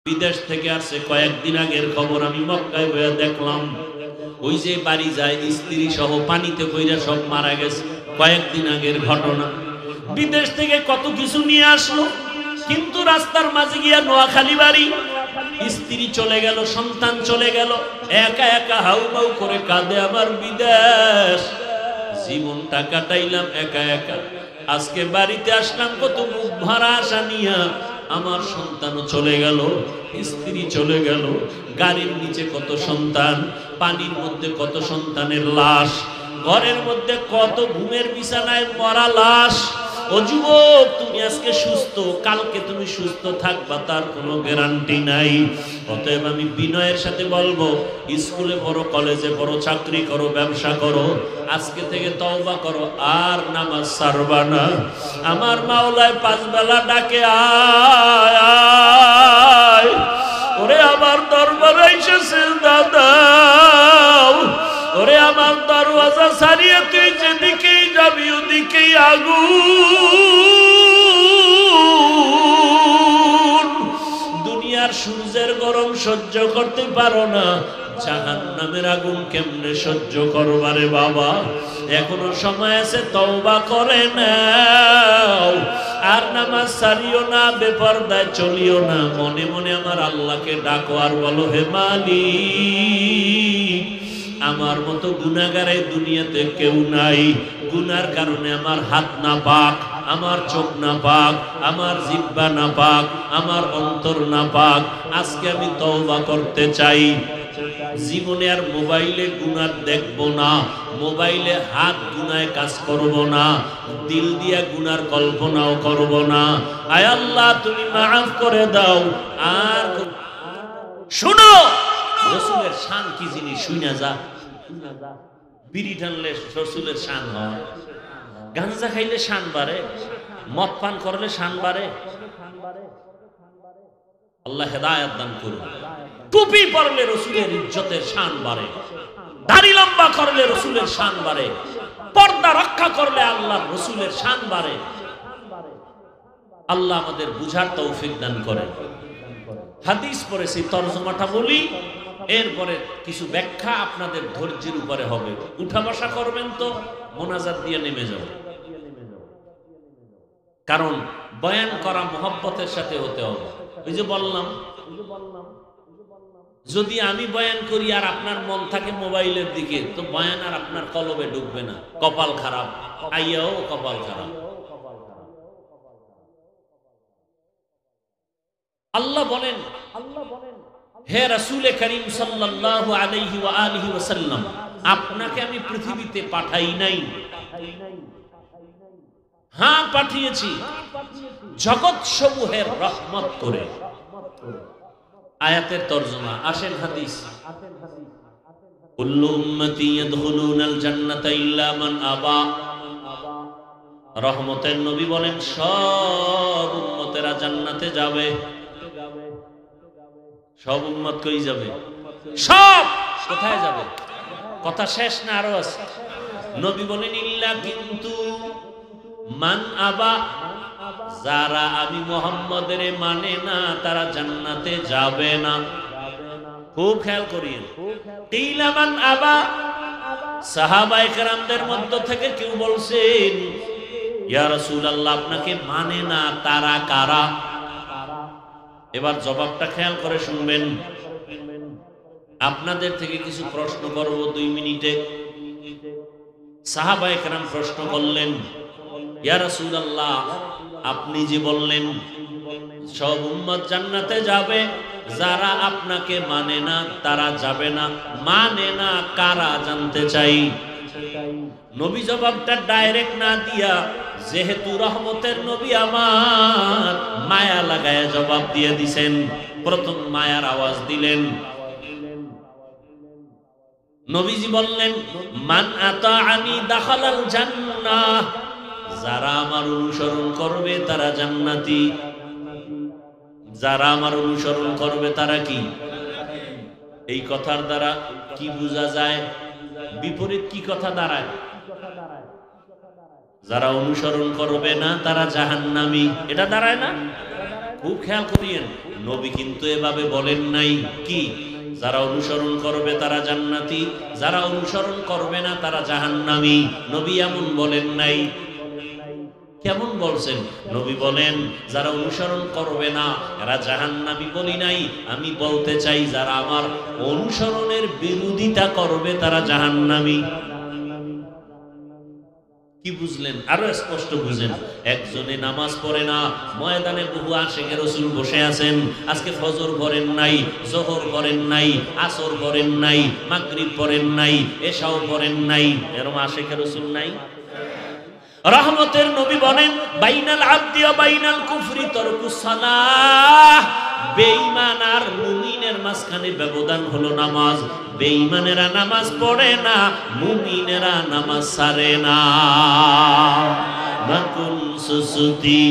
বিদেশ থেকে আসছে কয়েকদিন আগের খবর আমি মক্কায় বইয়া দেখলাম। ওই যে বাড়ি যায় স্ত্রী সহ পানিতে কইরা সব মারা গেছে। কয়েকদিন আগের ঘটনা। বিদেশ থেকে কত কিছু নিয়ে আসলো, কিন্তু রাস্তার মাঝে গিয়া নোয়াখালী বাড়ি, স্ত্রী চলে গেল, সন্তান চলে গেল, একা একা হাউমাউ করে কাঁদে আমার বিদেশ। জীবনটা কাটাইলাম একা একা, আজকে বাড়িতে আসলাম কত মুখ ভরা আশা নিয়া। আমার সন্তানও চলে গেল, স্ত্রী চলে গেল, গাড়ির নিচে কত সন্তান, পানির মধ্যে কত সন্তানের লাশ, ঘরের মধ্যে কত ঘুমের বিছানায় মরা লাশ। ও যুবক, তুমি আজকে সুস্থ, কালকে তুমি সুস্থ থাকবা তার কোনো গ্যারান্টি নাই। অতএব আমি বিনয়ের সাথে বলবো, স্কুলে পড়ো, কলেজে পড়ো, চাকরি করো, ব্যবসা করো, আজকে থেকে তওবা করো, আর নামাজ ছাড়বা না। আমার মাওলায় পাঁচ বেলা ডাকে, আয় আয়, ওরে আমার দরবারে এসেছে দাদা, ওরে আমার দরওয়াজা ছাড়িয়ে তুই যেদিকেই যাবি ওদিকেই আগুন। দুনিয়ার সূর্যের গরম সহ্য করতে পারো না, জাহান্নামের আগুন কেমনে সহ্য করবারে বাবা। এখনো সময় আছে, তওবা করে নাও, আর নামাজ ছাড়িও না, বেপরদায় চলিও না। মনে মনে আমার আল্লাহকে ডাকো আর বলো, হে মালিক, আমার মতো গুনাহগার এই দুনিয়াতে কেউ নাই। গুনার কারণে আমার হাত না পাক, আমার চোখ না পাক, আমার জিহ্বা না পাক, আমার অন্তর না পাক। আজকে আমি তওবা করতে চাই। জীবনে আর মোবাইলে গুনাহ দেখব না, মোবাইলে হাত গুনায় কাজ করব না, দিল দিয়া গুনার কল্পনাও করব না। আয় আল্লাহ, তুমি মাফ করে দাও। আর শুনো, রাসূলের শান কি জিনিস শুইনা যা। বিড়ি টানলে রাসূলের শান হয়, গাঁজা খাইলে শান বাড়ে, মদ পান করলে শান বাড়ে। আল্লাহ হেদায়েত দান করুন। টুপি পরলে রাসূলের ইজ্জতের শান বাড়ে, দাড়ি লম্বা করলে রাসূলের শান বাড়ে, পর্দা রক্ষা করলে আল্লাহর রাসূলের শান বাড়ে। আল্লাহ আমাদের বুঝার তৌফিক দান করেন। হাদিস পড়েছি, তরজমাটা বলি, এরপরে কিছু ব্যাখ্যা আপনাদের ধৈর্যের উপরে হবে। উঠা বসা করবেন তো মোনাজাত দিয়ে নেমে যাবে, কারণ বয়ান করা মুহাব্বতের সাথে হতে হবে। ওই যে বললাম, যদি আমি বয়ান করি আর আপনার মন থাকে মোবাইলের দিকে, তো বয়ান আর আপনার কলবে ঢুকবে না। কপাল খারাপ, আইয়াও কপাল খারাপ। আল্লাহ বলেন, হে রাসূলে করিম সাল্লাল্লাহু আলাইহি ওয়া আলিহি ওয়াসাল্লাম, আপনাকে আমি পৃথিবীতে পাঠাই নাই। হ্যাঁ, পাঠিয়েছি জগৎ সমূহের রহমত করে। আয়াতের তরজমা, আসেন হাদিস। কুল্লু উম্মতি ইয়াদখুলুনাল জান্নাতা ইল্লা মান আবা। রহমতের নবী বলেন, সব উম্মতেরা জান্নাতে যাবে। সব উম্মত কই যাবে? সব কোথায় যাবে? কথা শেষ না, আরো আছে। নবী বলেন, ইল্লা কিন্তু মান আবা, যারা আমি মুহাম্মদের মানে না তারা জান্নাতে যাবে না। খুব খেয়াল করিয়েন। ইল্লা মান আবা, সাহাবায়ে কেরামদের মধ্য থেকে কেউ বলছেন, ইয়া রাসূলুল্লাহ, আপনাকে মানে না তারা কারা? এবার জবাবটা খেয়াল করে শুনবেন। আপনাদের থেকে কিছু প্রশ্ন করব 2 মিনিটে। সাহাবায়ে কেরাম প্রশ্ন করলেন, ইয়া রাসূলুল্লাহ, আপনি যে বললেন সব উম্মত জান্নাতে যাবে, যারা আপনাকে মানে না তারা যাবে না, মানে না কারা জানতে চাই। নবী জবাবটা ডাইরেক্ট না দিয়া, যেহেতু রহমতের নবী আমার, মায়া লাগায় জবাব দিয়ে দিছেন। প্রথম মায়ার আওয়াজ দিলেন। নবীজি বললেন, মান আতাআনি দাখালাল জান্নাহ, যারা আমার অনুসরণ করবে তারা জান্নাতি। যারা আমার অনুসরণ করবে তারা কি? এই কথার দ্বারা কি বোঝা যায়? বিপরীত কি কথা দাঁড়ায়? যারা অনুসরণ করবে না তারা জাহান্নামী, এটা দাঁড়ায় না? খুব খেয়াল করিয়েন, নবী কিন্তু এভাবে বলেন নাই কি যারা অনুসরণ করবে তারা জান্নাতি, যারা অনুসরণ করবে না তারা জাহান্নামী। নবী এমন বলেন নাই। কেমন বলছেন? নবী বলেন যারা অনুসরণ করবে না এরা জাহান্নামী বলি নাই, আমি বলতে চাই যারা আমার অনুসরণের বিরোধিতা করবে তারা জাহান্নামী। কি বুঝলেন? আরো স্পষ্ট বুঝেন। একজনে নামাজ পড়ে না, ময়দানে বহু আশিকে রাসূল বসে আছেন, আজকে ফজর পড়েন নাই, যোহর পড়েন নাই, আসর পড়েন নাই, মাগরিব পড়েন নাই, এশাও পড়েন নাই, এরকম আশিকে রাসূল নাই? রহমতের নবী বলেন বাইনাল আবদি ওয়া বাইনাল কুফরি তারকুস সালাহ। বেঈমান আর মুমিনের মাঝখানে ব্যবধান হলো নামাজ। বেঈমানেরা নামাজ পড়ে না, মুমিনেরা নামাজ ছাড়ে না। মাকুন সুসুতি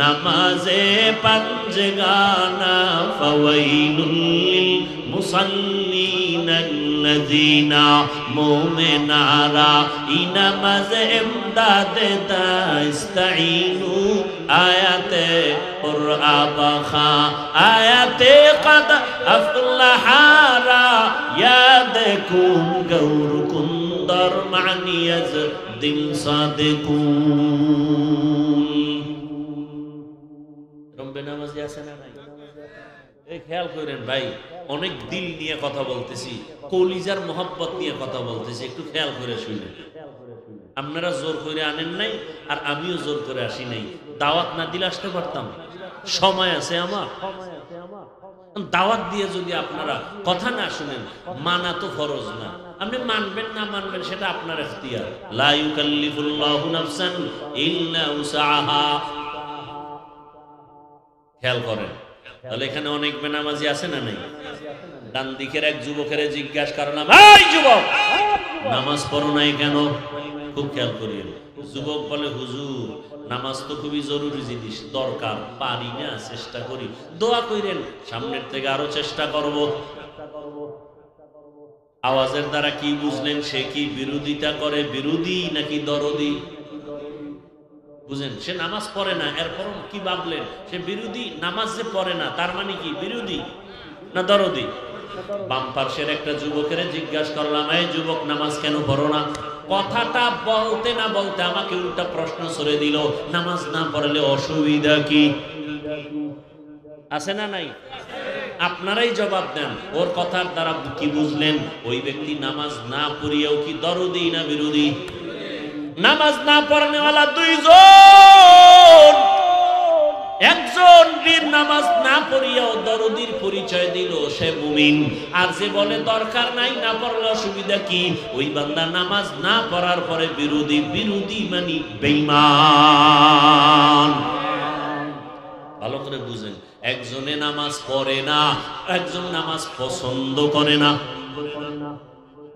নামাজে পাঞ্জগানা ফাওয়াইলুল লিল মুসাল্লিন আল্লাযিনা মুমিনারা ইনামাজে ইমদাদে দাস্তাইনু আয়াতে কুরআ বাখা আয়াতে কদ আফলাহারা ইয়াদকুম গৌরকুম দরমানিয়াজ দিল সাদিকুন। রম্বে নামাজি আছে না নাই? এই খেয়াল করেন ভাই, অনেক দিল নিয়ে কথা বলতেছি, কলিজার মোহাব্বত নিয়ে কথা বলতেছি, একটু খেয়াল করে শুনেন। আপনারা জোর করে আনেন নাই, আর আমিও জোর করে আসি নাই। দাওয়াত না দিলে আসতে পারতাম? সময় আছে আমার। দাওয়াত দিয়ে যদি আপনারা কথা না শুনেন, মানা তো ফরজ না। আপনি মানবেন না মানবেন সেটা আপনার ইখতিয়ার। লা ইউকাল্লিফুল্লাহু নাফসান ইল্লা উসআহা। খেয়াল করেন। তাহলে এখানে অনেক বেনামাজি আছে না নাই? ডান দিকের এক যুবকের জিজ্ঞাসা করলাম, এই যুবক নামাজ পড়ো নাই কেন? খুব খেয়াল করিয়েন। যুবক বলে, হুজুর নামাজ তো খুবই জরুরি জিনিস, দরকার, পারি না, চেষ্টা করি। দোয়া কইরেন, সামনের থেকে আরো চেষ্টা করব। আওয়াজের দ্বারা কি বুঝলেন? সে কি বিরোধিতা করে, বিরোধী নাকি দরদি? বুঝেন, সে নামাজ পড়ে না, এরপর কি ভাবলেন? সে বিরোধী। নামাজ যে পড়ে না তার মানে কি বিরোধী না দরদি? বাম পাশের একটা যুবকের জিজ্ঞাসা করলাম, এই যুবক নামাজ কেন পড়ো না? কথাটা বলতে না বলতে আমাকে উল্টা প্রশ্ন ছড়ে দিল, নামাজ না পড়লে অসুবিধা কি? আছে না নাই? আপনারাই জবাব দেন। ওর কথার দ্বারা কি বুঝলেন? ওই ব্যক্তি নামাজ না পড়িয়াও কি দরদি না বিরোধী? নামাজ না পড়নেওয়ালা দুইজন, একজন বীর নামাজ না পড়িয়াও দরদির পরিচয় দিল, সে মুমিন। আর যে বলে দরকার নাই, না পড়লে অসুবিধা কি, ওই বান্দা নামাজ না পড়ার পরে বিরোধী। বিরোধী মানে বেঈমান। ভালো করে বুঝেন। একজনে নামাজ পড়ে না, একজন নামাজ পছন্দ করে না,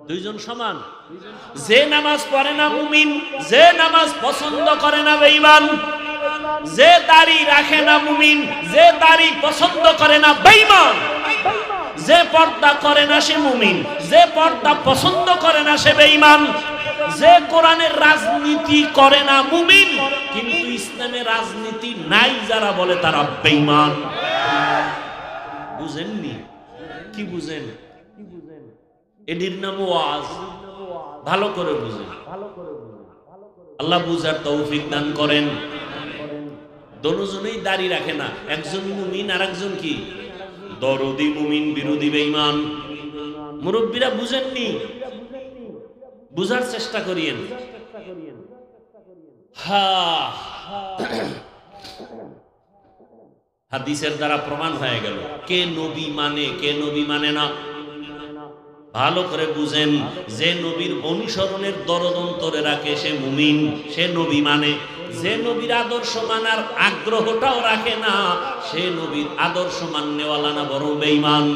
দুইজন সমান। যে নামাজ পড়ে না মুমিন, যে নামাজ পছন্দ করে না বেঈমান। যে দাড়ি রাখে না মুমিন, যে দাড়ি পছন্দ করে না বেঈমান। যে পর্দা করে না সে মুমিন, যে পর্দা পছন্দ করে না সে বেঈমান। যে কোরআনের রাজনীতি করে না মুমিন, কিন্তু ইসলামের রাজনীতি নাই যারা বলে তারা বেঈমান। বুঝেননি? কি বুঝেন? এটির নাম ওয়াজ। ভালো করে বুঝেন। আল্লাহ বুঝার তৌফিক দান করেন। দুজনেই দাড়ি রাখে না, একজন মুমিন আর একজন কি দরদি মুমিন, বিরোধী বেঈমান। মুরব্বীরা বুঝেননি? বুঝার চেষ্টা করিয়েন। হাদিসের দ্বারা প্রমাণ হয়ে গেল কে নবী মানে, কে নবী মানে না। ভালো করে বুঝেন। যে নবীর অনুসরণের দরদ অন্তরে রাখে সে মুমিন, সে নবী মানে। যে নবীর আদর্শ মানার আগ্রহটাও রাখে না, সে নবীর আদর্শ মাননেওয়ালা না, বড় বেঈমান।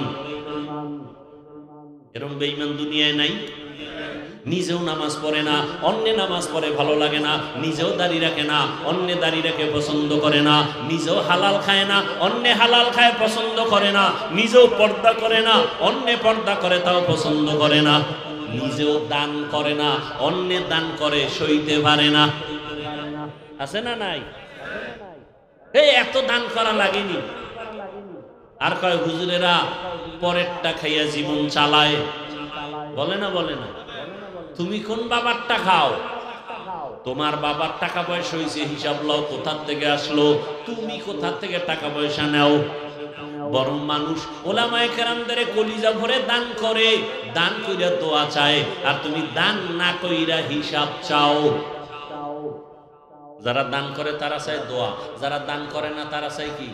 এরকম বেঈমান দুনিয়ায় নাই। নিজেও নামাজ পড়ে না, অন্য নামাজ পড়ে ভালো লাগে না। নিজেও দাড়ি রাখে না, অন্য দাড়ি রাখে পছন্দ করে না। নিজেও হালাল খায় না, অন্য হালাল খায় পছন্দ করে না। নিজেও পর্দা করে না, অন্য পর্দা করে তাও পছন্দ করে না। নিজেও দান করে না, অন্য দান করে সইতে পারে না। আছে না নাই? এই এত দান করা লাগেনি, আর কয় হুজুরেরা পরেরটা খাইয়া জীবন চালায়, বলে না বলে না? তুমি কোন বাবারটা খাও? তোমার বাবার টাকা পয়সা হয়েছে, হিসাব লও কোথার থেকে আসলো, তুমি কোথার থেকে টাকা পয়সা নাও? বরং মানুষ ওলামায়ে কেরামদের কলিজা ভরে দান করে, দান কইরা দোয়া চায়, আর তুমি দান না কইরা হিসাব চাও। যারা দান করে তারা চায় দোয়া, যারা দান করে না তারা চায় কি?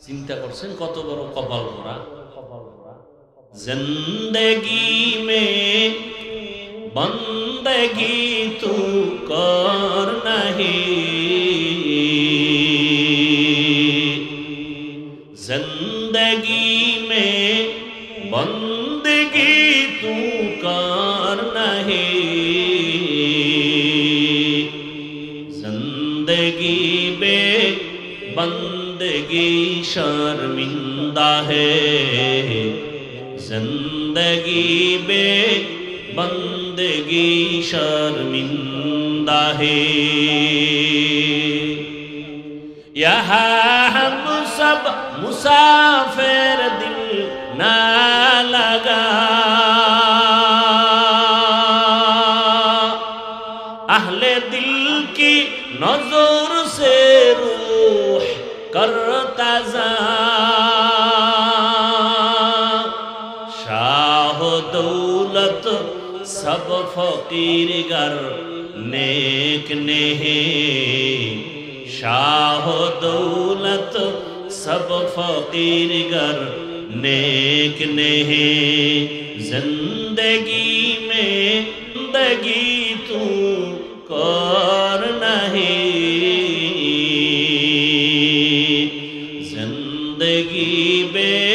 চিন্তা করছেন কত বড় কপাল ভরা। জিন্দেগি মে বন্দগি তু কর নাহি, जिंदगी में बंदगी तू कर नहीं, जिंदगी में बंदगी शर्मिंदा है, जिंदगी में बंदगी शर्मिंदा है। यहाँ हम सब मुसाफिर दिल ना लगा, अहले दिल की नजर से रूह करता जा, शाह दौलत सब फकीर गर नेक नहीं, शाह दौलत सब फकीर गर नेक नहीं, जिंदगी में जिंदगी तू कर नहीं, जिंदगी में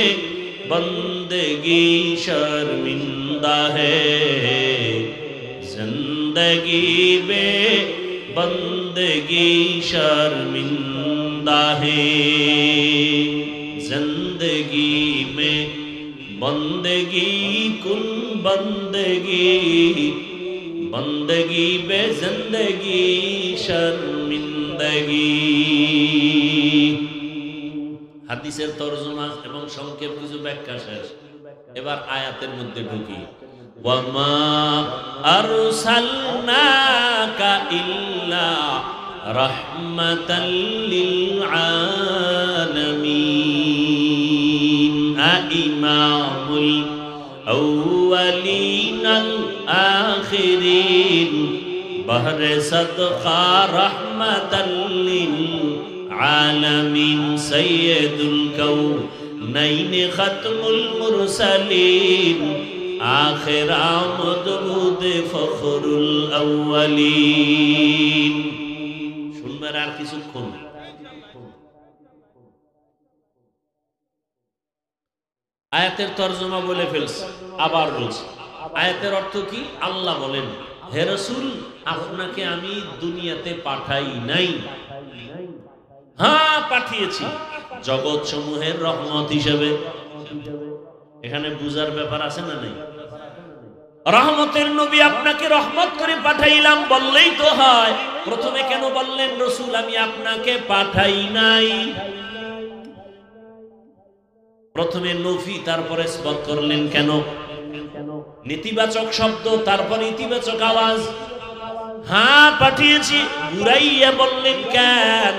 बंदगी शर्मिंदा है, जिंदगी में बंदगी शर्मिंदा है, जिंदगी में बंदगी कुल बंदगी, बंदगी बे जिंदगी शर्मिंदगी। হাদিসের তরজমা এবং সংক্ষেপ কিছু ব্যাখ্যা শেষ, এবার আয়াতের মধ্যে ঢুকি। ওয়ামা আরসালনাকা ইল্লা রাহমাতাল লিল আলামিন, ইমামুল আউয়ালিন আল আখিরিন, বহরে সদকা রাহমাতাল লিল আলামিন, সাইয়্যিদুল কাউনাইন খাতমুল মুরসালিন, আখির আমদ বুদে ফখরুল আউয়ালিন। শুনবেন আর কিছুক্ষণ। আয়াতের তরজমা বলে ফেলছে, আবার বলছে। আয়াতের অর্থ কি? আল্লাহ বলেন, হে রাসূল, আপনাকে আমি দুনিয়াতে পাঠাই নাই, হ্যাঁ পাঠিয়েছি জগৎ সমূহের রহমত হিসেবে। এখানে বুঝার ব্যাপার আছে না নাই? রহমতের নবী, আপনাকে রহমত করে পাঠাইলাম বললেই তো হয়। প্রথমে কেন বললেন রাসূল আমি আপনাকে পাঠাই নাই? প্রথমে নফি তারপরে ইসবাত করলেন কেন? নেতিবাচক শব্দ তারপর ইতিবাচক আওয়াজ। হ্যাঁ পাঠিয়েছি, ঘুরাইয়া বললেন কেন?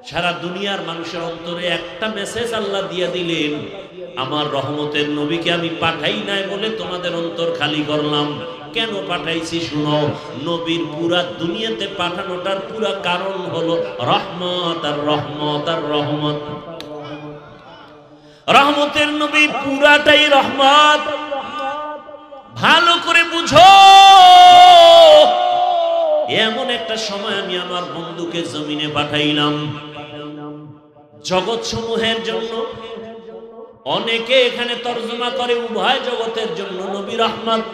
সারা দুনিয়ার মানুষের অন্তরে একটা মেসেজ আল্লাহ দিয়ে দিলেন, আমার রহমতের নবীকে আমি পাঠাই নাই বলে তোমাদের অন্তর খালি করলাম। কেন পাঠাইছি শুনো। নবীর পুরা দুনিয়াতে পাঠানোটার পুরা কারণ হলো রহমত আর রহমত আর রহমত। রহমতের নবী পুরাটাই রহমত। ভালো করে বুঝো, এমন একটা সময় আমি আমার বন্ধুকে জমিনে পাঠাইলাম জগৎ সমূহের জন্য। অনেকে এখানে তরজমা করে উভয় জগতের জন্য নবী রহমত,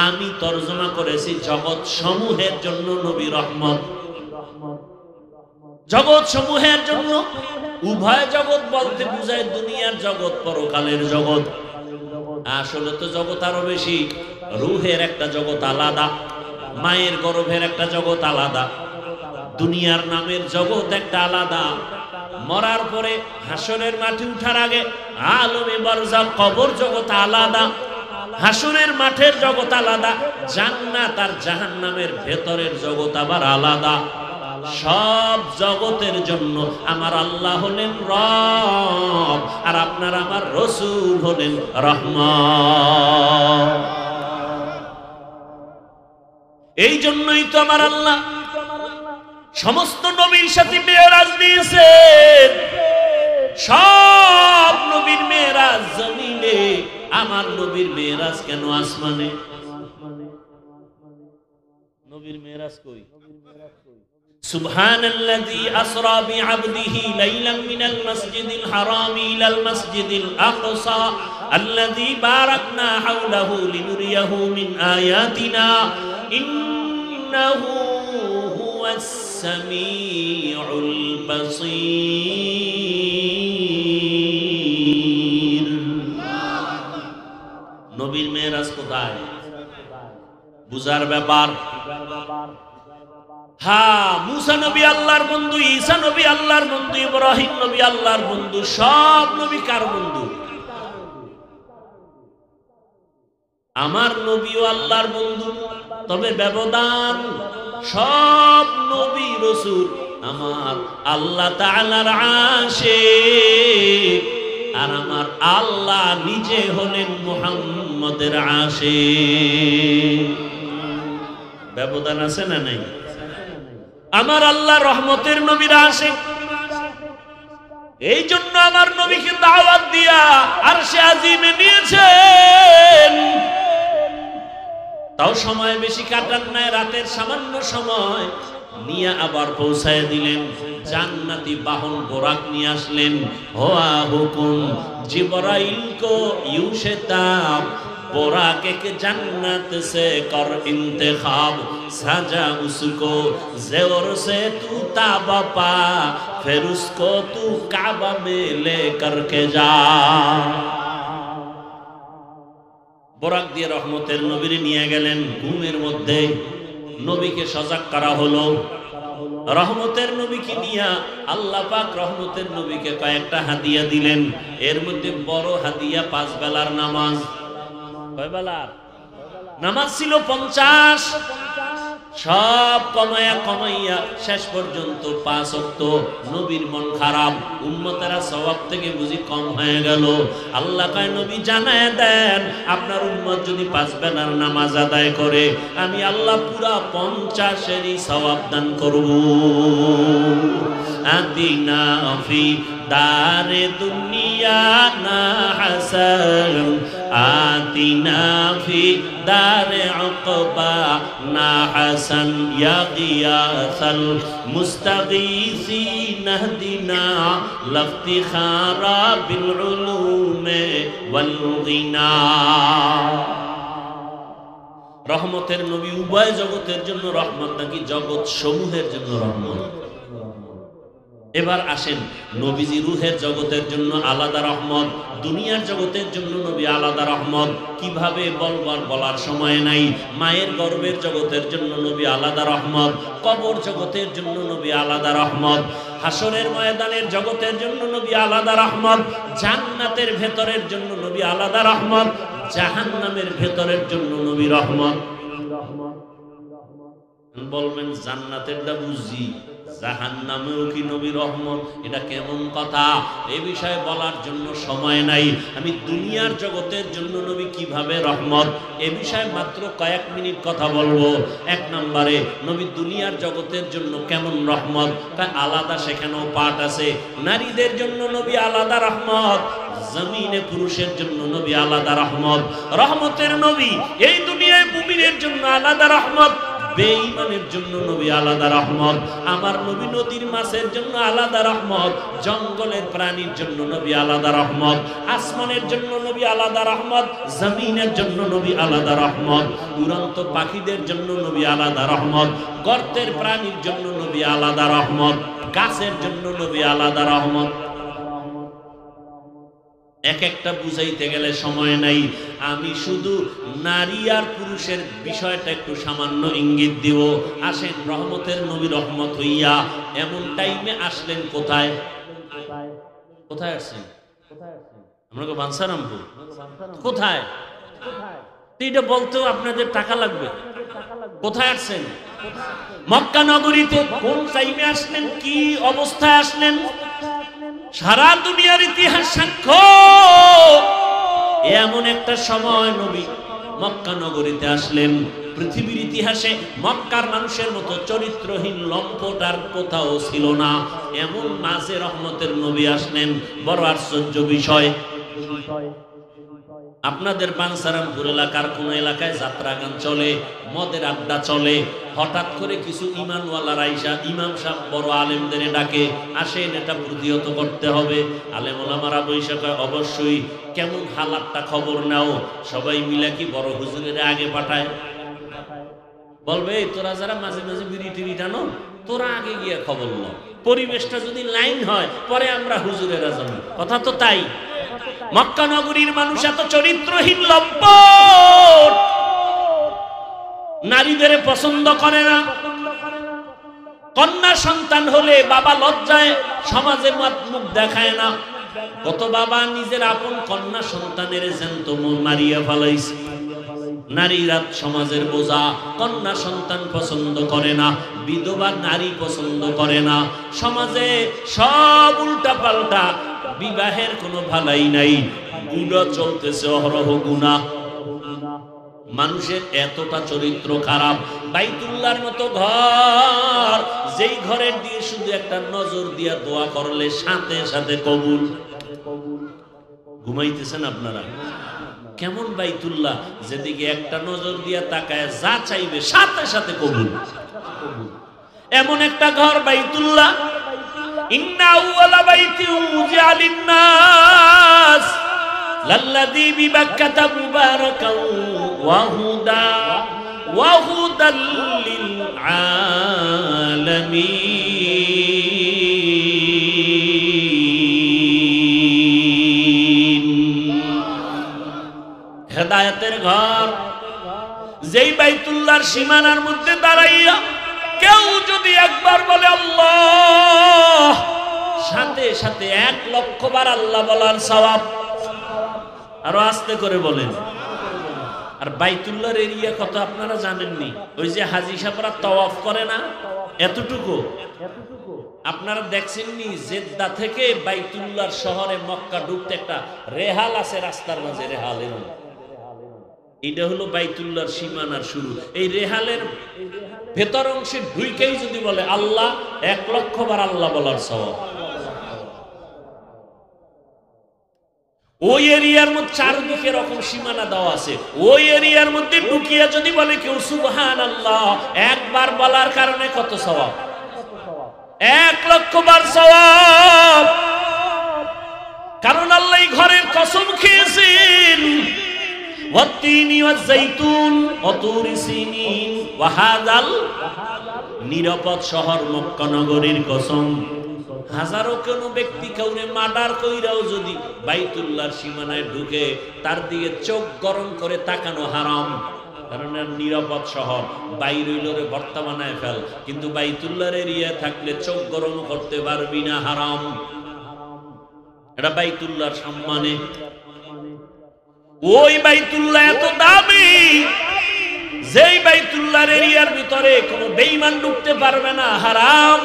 আমি তরজমা করেছি জগৎ সমূহের জন্য নবী রহমত। জগৎ সমূহের জন্য, উভয় জগৎ বলতে বুঝায় দুনিয়ার জগৎ, পরকালের জগৎ। আসলে তো জগৎ আরো বেশি। রুহের একটা জগৎ আলাদা, মায়ের গর্ভের একটা জগৎ আলাদা, দুনিয়ার নামের জগৎ একটা আলাদা, মরার পরে হাসরের মাঠে উঠার আগে আলমে বারজাখ কবর জগৎ আলাদা, হাসরের মাঠের জগৎ আলাদা, জান্নাত আর জাহান্নামের ভেতরের জগৎ আবার আলাদা। সব জগতের জন্য আমার আল্লাহ হলেন রব, আর আপনার আমার রাসূল হলেন রহমত। এই জন্যই তো আমার আল্লাহ সমস্ত নবীর সাথে মেরাজ দিয়েছেন। সব নবীর মেরাজ জমিনে, আমার নবীর মেরাজ কেন আসমানে? নবীর মেরাজ কই? সুবহানাল্লাযী আসরা বিআবদিহি লাইলাম মিনাল মাসজিদিল হারামি ইলাল মাসজিদিল আকসা আল্লাযী বারাকনা হাওলাহু লিনুরিয়াহু মিন আয়াতিনা ইন্নাহু হুয়াস সামিউল বাসীর। নবীর মেরাজ কোথায়? বুঝার ব্যাপার। হ্যাঁ, মুসা নবী আল্লাহর বন্ধু, ঈসা নবী আল্লাহর বন্ধু, ইব্রাহিম নবী আল্লাহর বন্ধু। সব নবী কার বন্ধু? আমার নবীও আল্লাহর বন্ধু, তবে ব্যবধান সব নবী রাসূল আমার আল্লাহ তাআলার আশিক, আর আমার আল্লাহ নিজে হলেন মুহাম্মদের আশিক। ব্যবধান আছে না নাই? আমার আল্লাহ রহমতের নবীর আশিক, এই জন্য আমার নবীকে দাওয়াত দিয়া আরশে আজিমে নিয়েছেন। তাও সময় বেশি কাটান নাই, রাতের সামান্য সময় নিয়ে আবার পৌঁছায় দিলেন। জান্নাতি বাহন বোরাক নিয়ে আসলেন। হোয়া হুকুম জিবরাইল কো ইউশতাব बोराके के जन्नत से कर इंतखाब सजा उसको ज़ेवर से तू ताबा पा फिर उसको तू काबा में ले करके जा। बोराक दिए रहमतेर नबीरे निये गेलेन घुमेर मध्य नबीके सजाग करा हलो। रहमतेर नबीके निया आल्लाह पाक रहमतेर नबीके कयेकटा हादिया दिलेन। एर मध्य बड़ो हादिया 5 बेलार नामाज। কয় বেলার নামাজ ছিল 50, সব কমাইয়া শেষ পর্যন্ত 5 ওয়াক্ত। নবীর মন খারাপ, উম্মতেরা সওয়াব থেকে বুঝি কম হয়ে গেল। আল্লাহ কয় নবী জানায় দেন আপনার উম্মত যদি 5 বেলার নামাজ আদায় করে আমি আল্লাহ পুরা 50-এরই সওয়াব দান করব। আদিনা ফি দারে দুনিয়া না হাসান আতিনা ফি দারে উকবা না হাসান ইয়া গিয়াসাল মুস্তাগীসিন ইহদিনা লাফতিখারা বিল উলুমে ওয়াল গিনা। রহমতের নবী উভয় জগতের জন্য রহমত নাকি জগৎ সমূহের জন্য রহমত? এবার আসেন নবীজি রূহের জগতের জন্য আলাদা রহমত, দুনিয়ার জগতের জন্য নবী আলাদা রহমত। কিভাবে বলবার বলার সময় নাই। মায়ের গর্ভের জগতের জন্য নবী আলাদা রহমত, কবর জগতের জন্য নবী আলাদা রহমত, হাসরের ময়দানের জগতের জন্য নবী আলাদা রহমত, জান্নাতের ভেতরের জন্য নবী আলাদা রহমত, জাহান্নামের ভেতরের জন্য নবী রহমত। বলবেন জান্নাতেরটা বুঝি, জাহান্নামেও কি নবী রহমত? এটা কেমন কথা? এই বিষয়ে বলার জন্য সময় নাই। আমি দুনিয়ার জগতের জন্য নবী কিভাবে রহমত এ বিষয়ে মাত্র কয়েক মিনিট কথা বলবো। 1 নম্বরে নবী দুনিয়ার জগতের জন্য কেমন রহমত তা আলাদা, সেখানেও পাঠ আছে। নারীদের জন্য নবী আলাদা রহমত, জমিনে পুরুষের জন্য নবী আলাদা রহমত। রহমতের নবী এই দুনিয়ায় মুমিনের জন্য আলাদা রহমত, বেঈমানের জন্য নবী আলাদা রহমত। আমার নবী নদীর মাছের জন্য আলাদা রহমত, জঙ্গলের প্রাণীর জন্য নবী আলাদা রহমত, আসমানের জন্য নবী আলাদা রহমত, জমিনের জন্য নবী আলাদা রহমত, উড়ন্ত পাখিদের জন্য নবী আলাদা রহমত, গর্তের প্রাণীর জন্য নবী আলাদা রহমত, গাছের জন্য নবী আলাদা রহমত। এক একটা বুঝাইতে গেলে সময় নাই। আমি শুধু নারী আর পুরুষের বিষয়টা একটু সামান্য ইঙ্গিত দিব। আসেন রহমতের নবী রহমত হইয়া এমন টাইমে আসলেন কোথায়? কোথায় আসছেন? আমরা বাঞ্ছারামপুর। কোথায়? এটা বলতেও আপনাদের টাকা লাগবে। কোথায় আসছেন? মক্কা নগরীতে কোন টাইমে আসলেন, কি অবস্থায় আসলেন? সারা দুনিয়ার ইতিহাস সাক্ষ্য এমন একটা সময় নবী মক্কা নগরীতে আসলেন, পৃথিবীর ইতিহাসে মক্কার মানুষের মতো চরিত্রহীন লম্পট আর কোথাও ছিল না। এমন মাঝে রহমতের নবী আসলেন। বড় আশ্চর্য বিষয়, আপনাদের বাঞ্ছারামপুর এলাকার কোন এলাকায় যাত্রা গান চলে, মদের আড্ডা চলে, হঠাৎ করে কিছু ইমানওয়ালারা আইসা ইমাম সাহেব বড় আলেমদের ডাকে, আসেন এটা প্রতিহত করতে হবে। আলেম ওলামারা বৈশাখ অবশ্যই, কেমন হালাতটা খবর নাও। সবাই মিলে কি বড় হুজুরের আগে পাঠায়, বলবে তোরা যারা মাঝে মাঝে বিড়ি টিড়ি টানো, তোরা আগে গিয়ে খবর ল, পরিবেশটা যদি লাইন হয় পরে আমরা হুজুরেরা যাবো। কথা তো তাই। মক্কা নগরীর মানুষ এত চরিত্রহীন লম্পট, নারীদের পছন্দ করে না। কন্যা সন্তান হলে বাবা লজ্জায় সমাজে মুখ দেখায় না। কত বাবা নিজের আপন কন্যা সন্তানের জ্যান্ত মারিয়া ফেলাইছে। নারীরা সমাজের বোঝা, কন্যা সন্তান পছন্দ করে না, বিধবা নারী পছন্দ করে না। সমাজে সব উল্টা পাল্টা, বিবাহের কোনো ভালাই নাই, গুণা চলতেছে অহরহ গুণা। মানুষের এতটা চরিত্র খারাপ। বাইতুল্লাহর মতো ঘর, যেই ঘরের দিয়ে শুধু একটা নজর দিয়া দোয়া করলে সাথে সাথে কবুল। ঘুমাইতেছেন আপনারা? কেমন বাইতুল্লাহ, যেদিকে একটা নজর দিয়া তাকায় যা চাইবে সাথে সাথে কবুল। এমন একটা ঘর বাইতুল্লাহ। ইন্না আউয়ালা বাইতি উযিআ লিন-নাস লাল্লাযী বিবাক্কাতা মুবারাকান ওয়া হুদাল লিল আলামিন। হেদায়েতের ঘর, যেই বাইতুল্লাহর সীমানার মধ্যে দাঁড়াইয়া কেউ যদি একবার বলে আল্লাহ, সাথে সাথে 1,00,000 বার আল্লাহ বলার সওয়াব। আরো আস্তে করে বলেন। আর বাইতুল্লাহর এরিয়া কত আপনারা জানেননি? ওই যে হাজী সাহেবরা তাওয়াফ করে না, এতটুকু আপনারা দেখছেননি? জেদ্দা থেকে বাইতুল্লাহর শহরে মক্কা ঢুকতে একটা রেহাল আছে রাস্তার মাঝে, রেহাল। এটা হলো বাইতুল্লাহর সীমানার শুরু। এই রেহালের ভেতর অংশে ঢুকেই যদি বলে আল্লাহ, 1,00,000 বার আল্লাহ বলার সওয়াব। ওই এরিয়ার মধ্যে চারদিকে রকম সীমানা দেওয়া আছে। ওই এরিয়ার মধ্যে ঢুকিয়ে যদি বলে কেউ সুবহানাল্লাহ, একবার বলার কারণে কত সওয়াব? 1,00,000 বার সওয়াব। কারণ আল্লাহ ঘরের কসম খেয়েছেন, ওয়াত্তিনি ওয়াজ-যাইতুন ওয়া তুরি সিনিন ওয়া হাযাল নিরাপদ শহর মক্কা নগরীর কসম। হাজারো কোন ব্যক্তি কাউরে মার্ডার কইরাও যদি বাইতুল্লাহর সীমানায় ঢুকে, তার দিকে চোখ গরম করে তাকানো হারাম। কারণ নিরাপদ শহর, বাইরে হইলে বর্তমানায় ফেল, কিন্তু বাইতুল্লাহর এরিয়া থাকলে চোখ গরম করতে পারবি না, হারাম। এটা বাইতুল্লাহর সম্মানে। ওই বাইতুল্লাহ এত দামি, যেই বাইতুল্লাহর এরিয়ার ভিতরে কোনো বেঈমান ঢুকতে পারবে না, হারাম।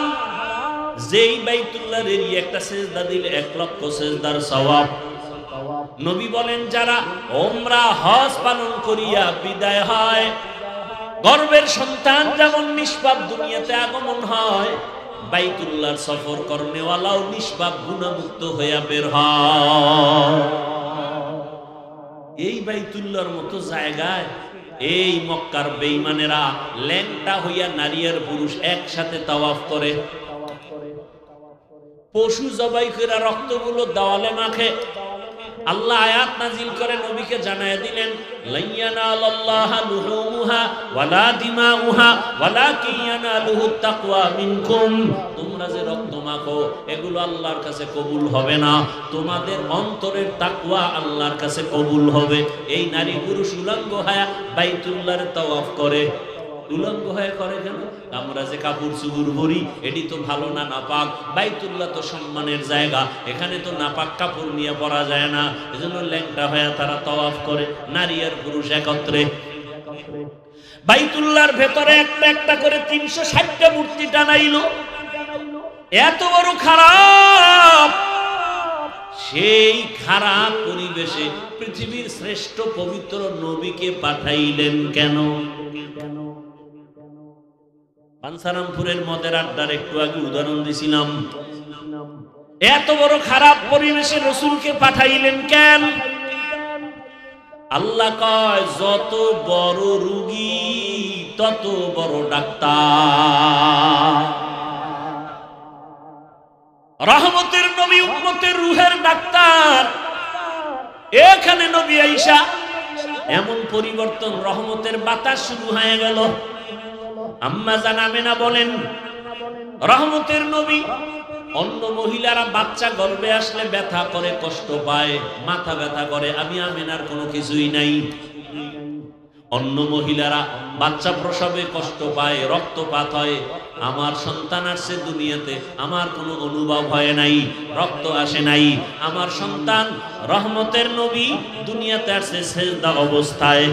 যেই বাইতুল্লাহর এরিয়া একটা সিজদা দিলে 1,00,000 সিজদার সওয়াব। নবী বলেন, যারা উমরা হজ পালন করিয়া বিদায় হয়, গর্ভের সন্তান যেমন নিষ্পাপ দুনিয়াতে আগমন হয়, বাইতুল্লাহর সফর করনেওয়ালাও নিষ্পাপ গুনাহমুক্ত হইয়া বের হয়। এই বাইতুল্লাহর মতো জায়গায় এই মক্কার বেঈমানেরা ল্যাংটা হইয়া নারী আর পুরুষ একসাথে তাওয়াফ করে। পশু জবাই করে রক্তগুলো দেওয়ালে মাখে। আল্লাহ আয়াত নাজিল করে নবীকে জানায় দিলেন, লাইয়ানালাল্লাহা লুহুমুহা ওয়ালা দিমাউহা ওয়ালাকিন ইয়ানালুহুত তাকওয়া মিনকুম। তোমরা যে রক্ত মাখো এগুলো আল্লাহর কাছে কবুল হবে না, তোমাদের অন্তরের তাকওয়া আল্লাহর কাছে কবুল হবে। এই নারী পুরুষ উলঙ্গ হয়ে বাইতুল্লাহর তাওয়াফ করে। উলঙ্গ হয়ে করে কেন? আমরা যে কাপড় চুপড় পরি এটি তো ভালো না, নাপাক। বাইতুল্লাহ তো সম্মানের জায়গা, এখানে তো নাপাক কাপড় নিয়ে পরা যায় না। এজন্য ল্যাংটা হয়ে তারা তাওয়াফ করে, নারী আর পুরুষ একত্রে। বাইতুল্লাহর ভেতরে একটা একটা করে 360টা মূর্তি টানাইলো। এত বড় খারাপ, সেই খারাপ পরিবেশে পৃথিবীর শ্রেষ্ঠ পবিত্র নবীকে পাঠাইলেন কেন? পানসারামপুরের মদের আড্ডার একটু আগে উদাহরণ দিছিলাম। এত বড় খারাপ পরিবেশে রসুলকে পাঠাইলেন কেন? আল্লাহ কয়, যত বড় রোগী তত বড় ডাক্তার। রহমতের নবী উম্মতের রূহের ডাক্তার। এখানে নবী আয়েশা এমন পরিবর্তন, রহমতের বাতাস শুরু হয়ে গেল। আম্মা জান আমেনা বলেন, রহমতের নবী, অন্য মহিলারা বাচ্চা গর্ভে আসলে ব্যথা করে, কষ্ট পায়, মাথা ব্যথা করে, আমি আমেনার কোনো কিছুই নাই। অন্য মহিলারা বাচ্চা প্রসবে কষ্ট পায়, রক্তপাত হয়, আমার সন্তান আসছে দুনিয়াতে, আমার কোনো অনুভব হয় নাই, রক্ত আসে নাই। আমার সন্তান রহমতের নবী দুনিয়াতে আসছে সেজদা অবস্থায়,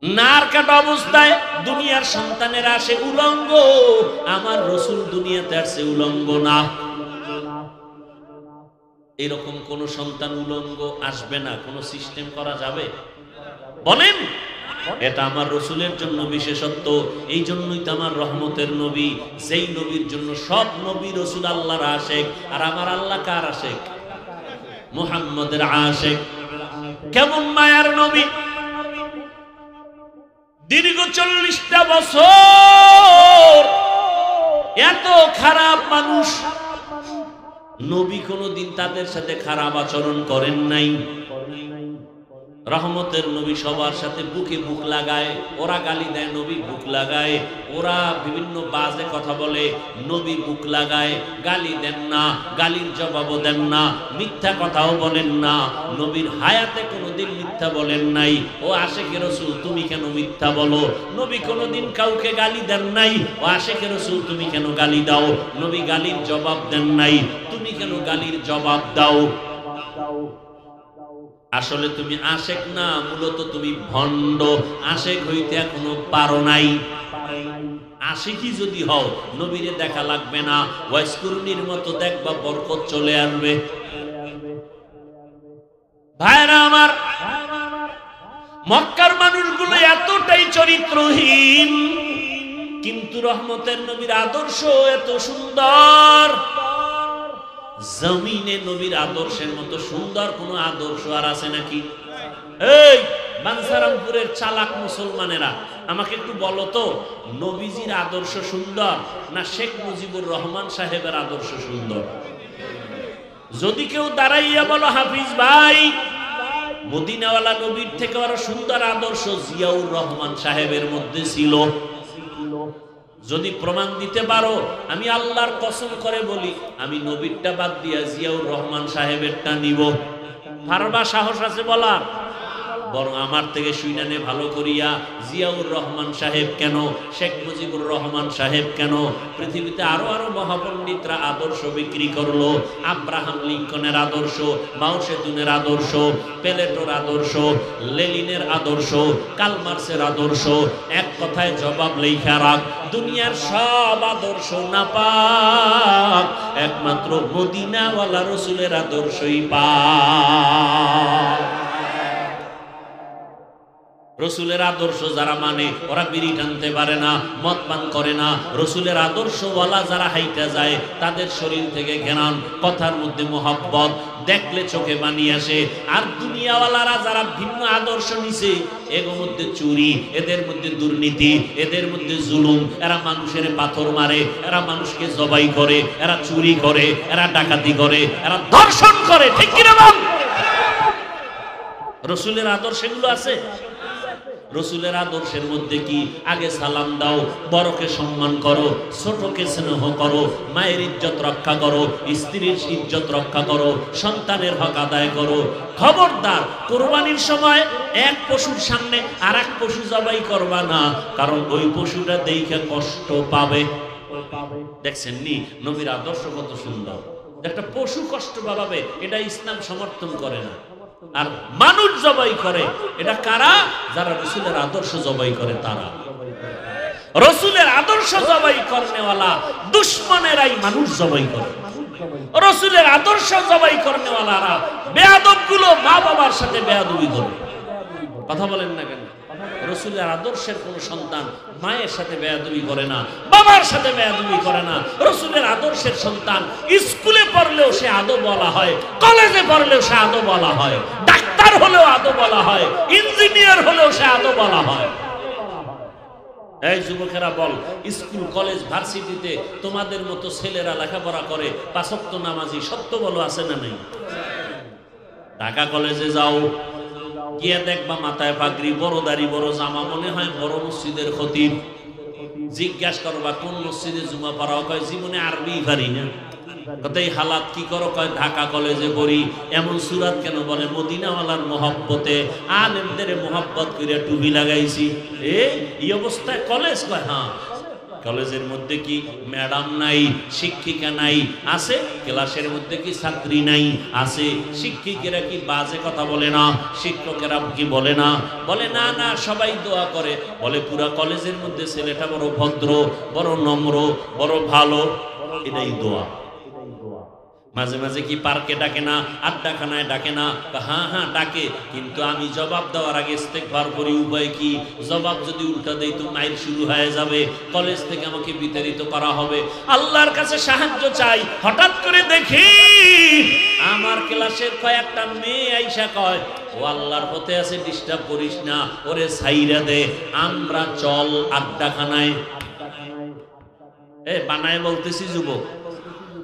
নার কাটা অবস্থায়। দুনিয়ার সন্তানের আসে উলঙ্গ, আমার রসুল দুনিয়াতে আসছে উলঙ্গ না। এরকম কোন সন্তান উলঙ্গ আসবে না, কোন সিস্টেম করা যাবে? বলেন, এটা আমার রসুলের জন্য বিশেষত্ব। এই জন্যই তো আমার রহমতের নবী, যেই নবীর জন্য সব নবী রসুল আল্লাহর আশেক। আর আমার আল্লাহ কার আশেক? মুহাম্মদের আশেক। কেমন মায়ার নবী! দীর্ঘ 40টা বছর এত খারাপ মানুষ, নবী কোনদিন তাদের সাথে খারাপ আচরণ করেন নাই। রহমতের নবী সবার সাথে বুকে বুক লাগায়, ওরা গালি দেয়, নবী বুক লাগায়। ওরা বিভিন্ন বাজে কথা বলে, নবী বুক লাগায়, গালি দেন না, গালির জবাবও দেন না, মিথ্যা কথাও বলেন না। নবীর হায়াতে কোনোদিন মিথ্যা বলেন নাই। ও আশেকে রসুল, তুমি কেন মিথ্যা বলো? নবী কোনোদিন কাউকে গালি দেন নাই। ও আশেকে রসুল, তুমি কেন গালি দাও? নবী গালির জবাব দেন নাই। তুমি কেন গালির জবাব দাও? আসলে তুমি আশেক না, মূলত তুমি ভণ্ড। আশেক হইতে এখনো পারো নাই। আশিকি যদি হও, নবীরে দেখা লাগবে না, ওয়াইসকুরনির মতো দেখবা বরকত চলে আসবে। ভাইরা আমার, মক্কার মানুষগুলো এতটাই চরিত্রহীন, কিন্তু রহমতের নবীর আদর্শ এত সুন্দর। জমিনে নবীর আদর্শের মতো সুন্দর কোন আদর্শ আর আছে নাকি? এই বানসারামপুরের চালাক মুসলমানেরা, আমাকে একটু বলো তো, নবীজির আদর্শ সুন্দর না শেখ মুজিবুর রহমান সাহেবের আদর্শ সুন্দর? যদি কেউ দাঁড়াইয়া বলো, হাফিজ ভাই, মদিনাওয়ালা নবীর থেকে আরো সুন্দর আদর্শ জিয়াউর রহমান সাহেবের মধ্যে ছিল, যদি প্রমাণ দিতে পারো, আমি আল্লাহর কসম করে বলি, আমি নবীরটা বাদ দিয়া জিয়াউর রহমান সাহেবেরটা নিব। পারবা? সাহস আছে বলার? বরং আমার থেকে শুইনানে ভালো করিয়া, জিয়াউর রহমান সাহেব কেন, শেখ মুজিবুর রহমান সাহেব কেন, পৃথিবীতে আরো আরো মহাপণ্ডিতরা আদর্শ বিক্রি করলো। আব্রাহাম লিঙ্কনের আদর্শ, মাও সেতুনের আদর্শ, প্লেটোর আদর্শ, লেনিনের আদর্শ, কালমার্সের আদর্শ। এক কথায় জবাব লেখা রাখ, দুনিয়ার সব আদর্শ নাপাক, একমাত্র মদিনাওয়ালা রসুলের আদর্শই পাক। রসুলের আদর্শ যারা মানে, ওরা বিড়ি টানতে পারে না, মদ পান করে না। রসুলের আদর্শওয়ালা যারা হাইটা যায়, তাদের শরীর থেকে ঘেরান, কথার মধ্যে মোহাব্বত, দেখলে চোখে পানি আসে। আর দুনিয়াওয়ালারা যারা ভিন্ন আদর্শ নিছে, এর মধ্যে চুরি, এদের মধ্যে দুর্নীতি, এদের মধ্যে জুলুম, এরা মানুষের পাথর মারে, এরা মানুষকে জবাই করে, এরা চুরি করে, এরা ডাকাতি করে, এরা ধর্ষণ করে। ঠিক কিনা বল? রসুলের আদর্শ এগুলো আছে? রসুলের আদর্শের মধ্যে কি? আগে সালাম দাও, বড়কে সম্মান করো, ছোটকে স্নেহ করো, মায়ের ইজ্জত রক্ষা করো, স্ত্রীর ইজ্জত রক্ষা করো, সন্তানের হক আদায় করো। খবরদার কোরবানির সময় এক পশুর সামনে আর এক পশু জবাই করবা না, কারণ ওই পশুটা দেখে কষ্ট পাবে। দেখছেন নি নবীর আদর্শ কত সুন্দর। একটা পশু কষ্ট পাবে, এটা ইসলাম সমর্থন করে না। আর মানুষ জবাই করে, এটা কারা? যারা রসুলের আদর্শ জবাই করে তারা। রসুলের আদর্শ জবাই করনেওয়ালা দুশ্মনেরাই মানুষ জবাই করে। রসুলের আদর্শ জবাই করনেওয়ালারা বেয়াদব গুলো মা বাবার সাথে বেয়াদবি করে। কথা বলেন না কেন? রসুলের আদর্শের কোন সন্তান মায়ের সাথে বেয়াদবি করে না, বাবার সাথে বেয়াদবি করে না। রসুলের আদর্শের সন্তান স্কুলে পড়লেও সে আদব বলা হয়, কলেজে পড়লেও সে আদব বলা হয়, ডাক্তার হলেও আদব বলা হয়, ইঞ্জিনিয়ার হলেও সে আদব বলা হয়। এই যুবকেরা বল, স্কুল কলেজ ভার্সিটিতে তোমাদের মতো ছেলেরা লেখাপড়া করে, পাঁচ ওয়াক্ত নামাজি, সত্য বলো আছে না নেই? ঢাকা কলেজে যাও, গিয়ে দেখবা মাথায় পাগড়ি, বড় দাড়ি, বড় জামা, মনে হয় বড় মসজিদের খতিব। জিজ্ঞাসা করবা কোন মসজিদে জুমা পড়াও? কয় জীবনে আরবি পারি না। কতই হালাত কি করো? কয় ঢাকা কলেজে পড়ি। এমন সুরাত কেন? বলে মদিনাওয়ালার মহব্বতে, আলেমদের মহব্বত করে টুপি লাগাইছি। এই অবস্থায় কলেজ? কয় হ্যাঁ। কলেজের মধ্যে কি ম্যাডাম নাই, শিক্ষিকা নাই? আছে। ক্লাসের মধ্যে কি ছাত্রী নাই? আছে। শিক্ষিকেরা কি বাজে কথা বলে না? শিক্ষকেরা কি বলে না? বলে না না, সবাই দোয়া করে। বলে পুরা কলেজের মধ্যে ছেলেটা বড় ভদ্র, বড় নম্র, বড় ভালো, এটাই দোয়া। মাঝে মাঝে কি পার্কে ডাকে না? আড্ডাখানায় ডাকে না? হ্যাঁ হ্যাঁ ডাকে, কিন্তু আমি জবাব দেওয়ার আগে ইস্তেগফার করি। উপায় কি? জবাব যদি উল্টা দেই তো মাইর শুরু হয়ে যাবে, কলেজ থেকে আমাকে বিতাড়িত করা হবে। আল্লাহর কাছে সাহায্য চাই। হঠাৎ করে দেখি আমার ক্লাসের কয়েকটা মেয়ে আইসা কয়, ও আল্লাহর পথে আছে, ডিস্টার্ব করিস না, ওরে ছাইরা দে, আমরা চল আড্ডাখানায়। বানায় বলতেছি যুবক।